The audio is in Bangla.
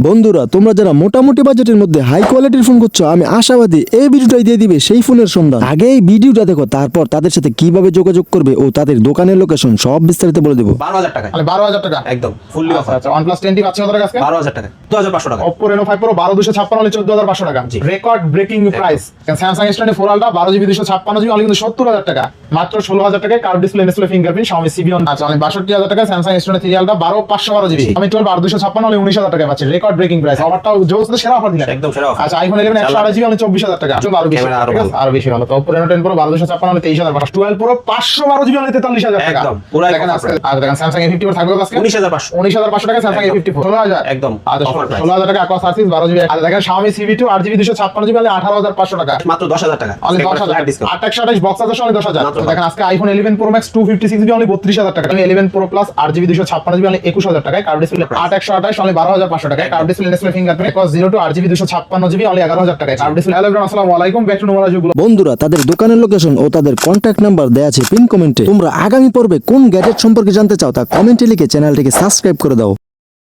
বন্ধুরা, তোমরা যারা মোটামুটি বাজেটের মধ্যে হাই কোয়ালিটির ফোন করছো, আমি আশাবাদী এই ভিডিওটাই দিয়ে দিবে সেই ফোনের সন্ধান। আগে এই ভিডিওটা দেখো, তারপর তাদের সাথে কিভাবে যোগাযোগ করবে ও তাদের দোকানের লোকেশন সব বিস্তারিত বলে দেবো। 12,000 টাকা। মানে 12,000 টাকা একদম ফুললি অফার। আচ্ছা OnePlus 10T পাচ্ছি কত টাকা আজকে? 12,000 টাকা, 2,500 টাকা। Oppo Reno 5 Pro 12,256 হলে 14,500 টাকা। জি। Record breaking price. Samsung S24 Ultra 12GB 256GB only কিন্তু 70,000 টাকা। মাত্র 16,000 টাকায় curve display fingerprint Xiaomi CB on। আচ্ছা অনলি 62,000 টাকা Samsung S23 Ultra 512GB। আমি 12,256 হলে 19,000 টাকায় পাচ্ছি। Record breaking price. অফারটাও জোস তো সেরা অফার দিলেন। একদম সেরা অফার। আচ্ছা iPhone 11 128GB অনলি 24,000 টাকা। চলো আরো বেশি। ক্যামেরা আরো ভালো। আরো বেশি ভালো। তো Oppo Reno 10 Pro 1256 হলে 23,500। 12 Pro 512GB অনলি 43,000 টাকা। একদম পুরো দেখেন আজকে আর দেখেন Samsung A54 থাকবে আজকে 19,500। 19,500 টাকা Samsung A54 16,000 একদম আচ্ছা অফার প্রাইস। 16,000 টাকা Aqua Surface 12GB। আর দেখেন Xiaomi CB2 8GB 256GB only 18,500 টাকা। মাত্র 10,000 টাকা। Only flat 10,000 discount. 828 বক্স আছে অনলি 10,000। মাত্র দেখেন আজকে iPhone 11 Pro Max 256GB only 32,000 টাকা। 11 Pro Plus 8GB 256GB only 21,000 টাকায়। কার্ভ ডিসপ্লে 8128 অনলি 12,500 টাকায়। Curve display fingerprint Aqua 0 to 8GB 256GB only 11,000 টাকায়। Curve display. হ্যালো এভরিওয়ান, আসসালামু আলাইকুম, ব্যাক টু নোমারাজ গুলো। বন্ধুরা, তাদের দোকানের লোকেশন ও তাদের কন্ট্যাক্ট নাম্বার দেয়া আছে পিন কমেন্টে। তোমরা আগামী পর্বে কোন গ্যাজেট সম্পর্কে জানতে চাও তা কমেন্টে লিখে চ্যানেলটিকে সাবস্ক্রাইব করে দাও।